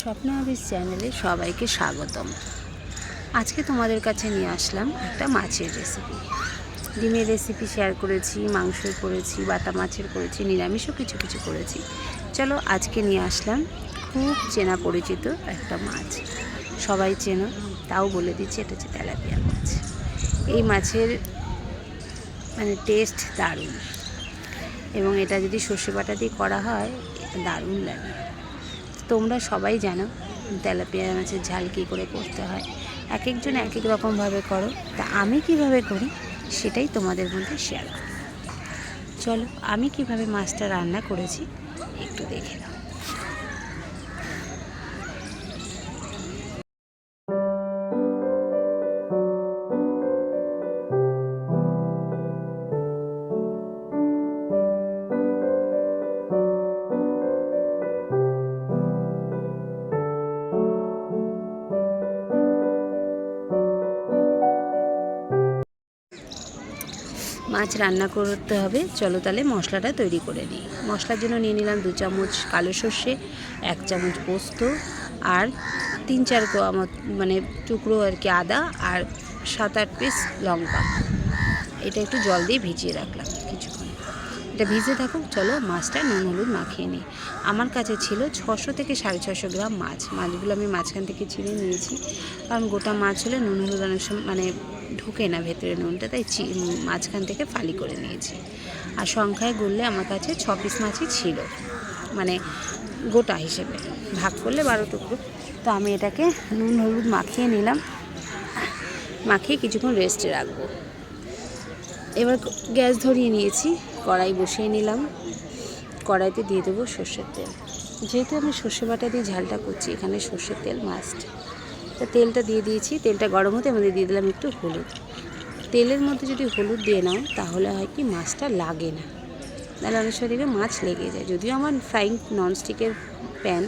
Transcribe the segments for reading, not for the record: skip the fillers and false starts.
স্বপ্ন অফিস চ্যানেলে সবাইকে স্বাগতম। আজকে তোমাদের কাছে নিয়ে আসলাম একটা মাছের রেসিপি। ডিমের রেসিপি শেয়ার করেছি, মাংসের করেছি, বাটা মাছের করেছি, নিরামিষও কিছু কিছু করেছি। চলো আজকে নিয়ে আসলাম খুব চেনা পরিচিত একটা মাছ, সবাই চেনো, তাও বলে দিচ্ছি এটা হচ্ছে তেলাপিয়া মাছ। এই মাছের টেস্ট দারুণ, এবং এটা যদি সর্ষে বাটা দিয়ে করা হয় দারুণ লাগে। তোমরা সবাই জানো তেলাপিয়া মাছের ঝাল কী করে করতে হয়, এক একজন এক এক রকমভাবে করো, তা আমি কিভাবে করি সেটাই তোমাদের মধ্যে শেয়ার করি। চলো আমি কিভাবে মাছটা রান্না করেছি একটু দেখে নাও। মাছ রান্না করতে হবে, চলো তাহলে মশলাটা তৈরি করে নিই। মশলার জন্য নিয়ে নিলাম 2 চামচ কালো সর্ষে, 1 চামচ পোস্ত, আর 3-4 টুকরো আদা, আর 7-8 পিস লঙ্কা। এটা একটু জল দিয়ে ভিজিয়ে রাখলাম কিছুক্ষণ, এটা ভিজে থাকুক। চলো মাছটা নুন হলুদ মাখিয়ে নিই। আমার কাছে ছিল 600 থেকে 650 গ্রাম মাছ। মাছগুলো আমি মাঝখান থেকে ছিঁড়ে নিয়েছি, কারণ গোটা মাছ হলে নুন হলুদ অনেক সময় ঢোকে না ভেতরে নুনটা, তাই মাঝখান থেকে ফালি করে নিয়েছি। আর সংখ্যায় গুনলে আমার কাছে 6 পিস মাছই ছিল, গোটা হিসেবে ভাগ করলে 12 টুকরো। তো আমি এটাকে নুন হলুদ মাখিয়ে নিলাম, মাখিয়ে কিছুক্ষণ রেস্টে রাখবো। এবার গ্যাস ধরিয়ে নিয়েছি, কড়াই বসিয়ে নিলাম। কড়াইতে দিয়ে দেবো সর্ষের তেল। যেহেতু আমি সর্ষে বাটা দিয়ে ঝালটা করছি, এখানে সর্ষের তেল মাস্ট। তা তেলটা দিয়ে দিয়েছি, তেলটা গরম হতে আমাদের দিয়ে দিলাম একটু হলুদ। তেলের মধ্যে যদি হলুদ দিয়ে নাও তাহলে হয় কি মাছটা লাগে না, তাহলে অনেক সময় দেখবে মাছ লেগে যায়। যদিও আমার ফ্রাইং ননস্টিকের প্যান,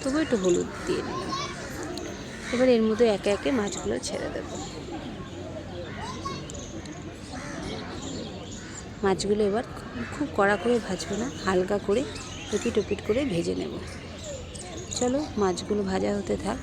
তবু একটু হলুদ দিয়ে নিলাম। এবার এর মধ্যে একে একে মাছগুলো ছেড়ে দেবো। মাছগুলো এবার খুব কড়া করে ভাজবো না, হালকা করে টপিট টপিট করে ভেজে নেব। চলো মাছগুলো ভাজা হতে থাক।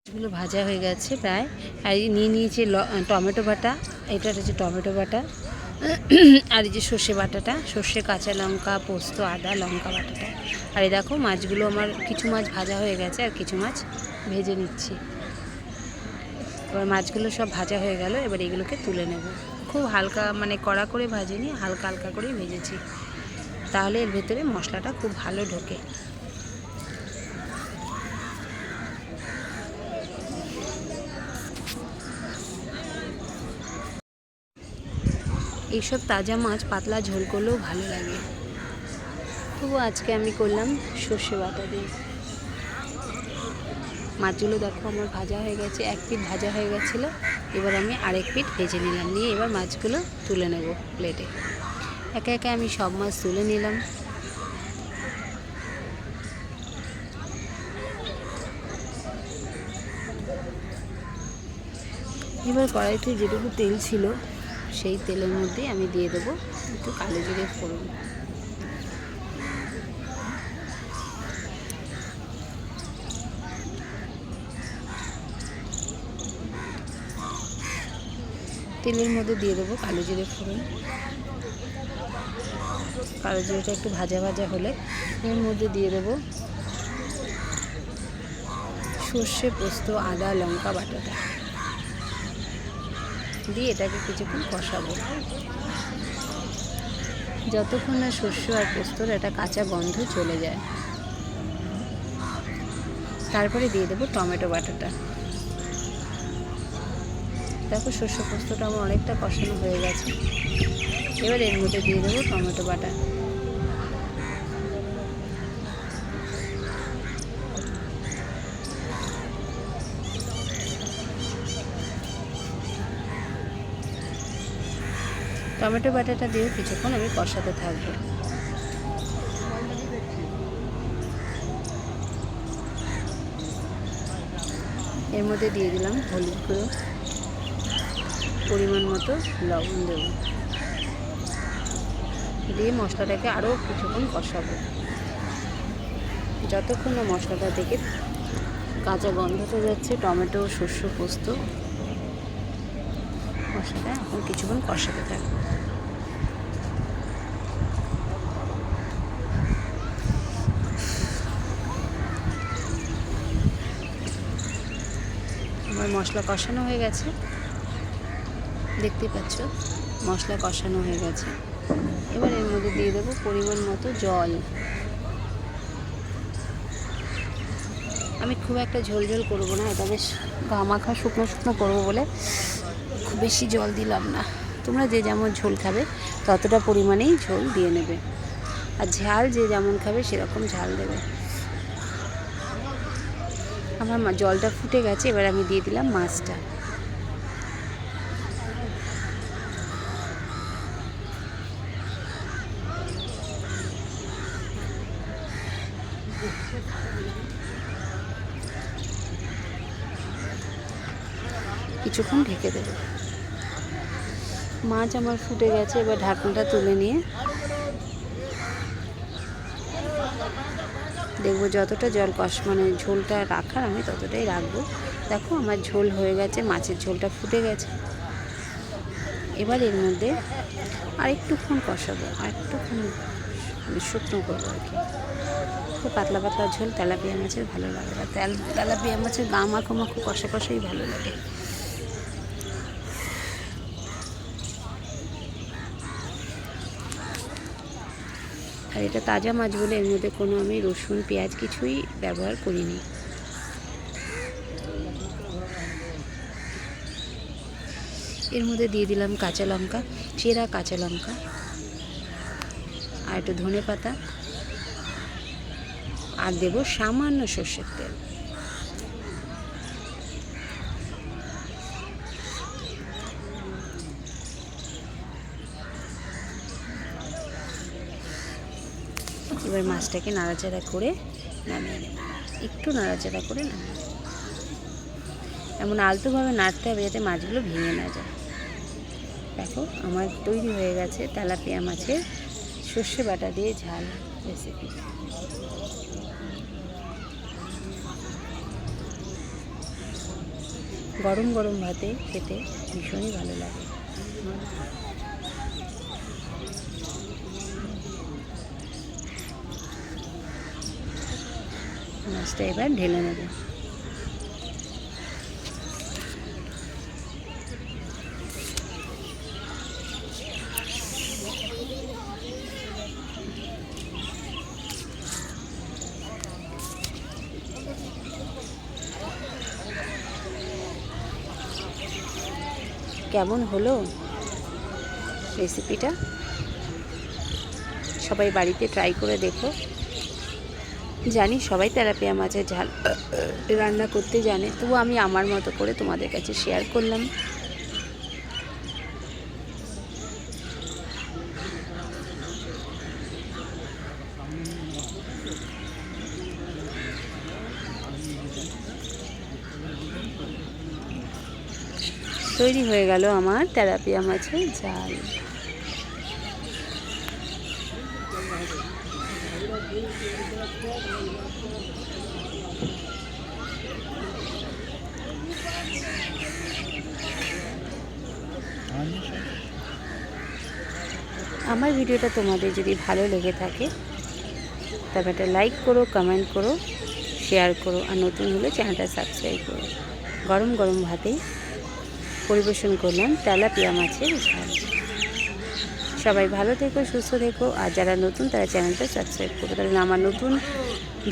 মাছগুলো ভাজা হয়ে গেছে প্রায়। আর নিয়ে নিয়েছি টমেটো বাটা, এটা হচ্ছে টমেটো বাটা, আর এই যে সর্ষে বাটাটা, সর্ষে, কাঁচা লঙ্কা, পোস্ত, আদা, লঙ্কা বাটাটা। আর এই দেখো মাছগুলো আমার কিছু মাছ ভাজা হয়ে গেছে আর কিছু মাছ ভেজে নিচ্ছি। এবার মাছগুলো সব ভাজা হয়ে গেল, এবার এগুলোকে তুলে নেব। খুব হালকা কড়া করে ভাজিনি, হালকা হালকা করেই ভেজেছি, তাহলে এর ভেতরে মশলাটা খুব ভালো ঢোকে। এইসব তাজা মাছ পাতলা ঝোল করলেও ভালো লাগে, তবু আজকে আমি করলাম সর্ষে বাটা দিয়ে। মাছগুলো দেখো আমার ভাজা হয়ে গেছে, 1 পিঠ ভাজা হয়ে গেছিলো, এবার আমি আরেক পিঠ ভেজে নিলাম, নিয়ে এবার মাছগুলো তুলে নেব প্লেটে। একে একে আমি সব মাছ তুলে নিলাম। এবার কড়াইতে যেটুকু তেল ছিল সেই তেলের মধ্যে আমি দিয়ে দেবো একটু কালো জিরে ফোড়ন। তেলের মধ্যে দিয়ে দেবো কালো জিরে ফোড়ন। কালো জিরেটা একটু ভাজা ভাজা হলে এর মধ্যে দিয়ে দেবো সর্ষে, পোস্ত, আদা, লঙ্কা বাটাটা দিয়ে এটাকে কিছুক্ষণ কষাবো, যতক্ষণ না সর্ষে আর পোস্তর একটা কাঁচা গন্ধ চলে যায়। তারপরে দিয়ে দেবো টমেটো বাটাটা। দেখো সর্ষে পোস্তটা আমার অনেকটা কষানো হয়ে গেছে। এবার এর মধ্যে দিয়ে দেবো টমেটো বাটা। টমেটো বাটাটা দিয়ে কিছুক্ষণ আমি কষাতে থাকবো। এর মধ্যে দিয়ে দিলাম হলুদ গুঁড়ো, পরিমাণ মতো লবণ দেব, দিয়ে মশলাটাকে আরও কিছুক্ষণ কষাবো, যতক্ষণ না মশলাটা থেকে কাঁচা গন্ধটা যাচ্ছে। টমেটো, সর্ষে, পোস্ত মশলাটা এখন কিছুক্ষণ কষাতে থাকবো। আমার মশলা কষানো হয়ে গেছে, দেখতেই পাচ্ছ মশলা কষানো হয়ে গেছে। এবার এর মধ্যে দিয়ে দেবো পরিমাণ মতো জল। আমি খুব একটা ঝোল ঝোল করবো না, এটা বেশ গামাখা শুকনো শুকনো করবো বলে খুব বেশি জল দিলাম না। তোমরা যে যেমন ঝোল খাবে ততটা পরিমাণেই ঝোল দিয়ে নেবে, আর ঝাল যে যেমন খাবে সেরকম ঝাল দেবে। আমার জলটা ফুটে গেছে, এবার আমি দিয়ে দিলাম মাছটা। কিছুক্ষণ ঢেকে দেবো। মাছ আমার ফুটে গেছে, এবার ঢাকনাটা তুলে নিয়ে দেখবো যতটা জল মানে ঝোলটা রাখার আমি ততটাই রাখবো। দেখো আমার ঝোল হয়ে গেছে, মাছের ঝোলটা ফুটে গেছে। এবার এর মধ্যে আরেকটুক্ষণ কষাবো, আরেকটুক্ষণ শুকনো করবো আর কি। খুব পাতলা পাতলা ঝোল তেলাপিয়া মাছের ভালো লাগে, আর তেলাপিয়া মাছের গা মাখো মাখো কষা কষাই ভালো লাগে। আর এটা তাজা মাছ বলে এর মধ্যে কোনো আমি রসুন, পেঁয়াজ কিছুই ব্যবহার করিনি। এর মধ্যে দিয়ে দিলাম কাঁচা লঙ্কা, চেরা কাঁচা লঙ্কা, আর একটু ধনে পাতা, আর দেবো সামান্য সর্ষের তেল। এবার মাছটাকে নাড়াচাড়া করে নামিয়ে নেব, একটু নাড়াচাড়া করে নামিয়ে নেব। এমন আলতোভাবে নাড়তে হবে যাতে মাছগুলো ভেঙে না যায়। দেখো আমার তৈরি হয়ে গেছে তেলাপিয়া মাছের সর্ষে বাটা দিয়ে ঝাল রেসিপি। গরম গরম ভাতে খেতে ভীষণই ভালো লাগে। মাছটা এবার ঢেলে নেব। কেমন হলো রেসিপিটা? সবাই বাড়িতে ট্রাই করে দেখো। জানি সবাই তেলাপিয়া মাছের ঝাল রান্না করতে জানে, তবু আমি আমার মতো করে তোমাদের কাছে শেয়ার করলাম। তৈরি হয়ে গেল আমার তেলাপিয়া মাছের ঝাল। আমার ভিডিওটা তোমাদের যদি ভালো লেগে থাকে তবে একটা লাইক করো, কমেন্ট করো, শেয়ার করো, আর নতুন হলে চ্যানেলটা সাবস্ক্রাইব করো। গরম গরম ভাতে পরিবেশন করলাম তেলাপিয়া মাছের ঝাল। সবাই ভালো থেকো, সুস্থ থেকো, আর যারা নতুন তারা চ্যানেলটা সাবস্ক্রাইব করো, তাহলে আমার নতুন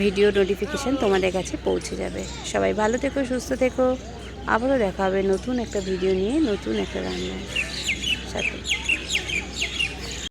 ভিডিও নোটিফিকেশান তোমাদের কাছে পৌঁছে যাবে। সবাই ভালো থেকো, সুস্থ থেকো। আবারও দেখা হবে নতুন একটা ভিডিও নিয়ে, নতুন একটা রান্নার সাথে।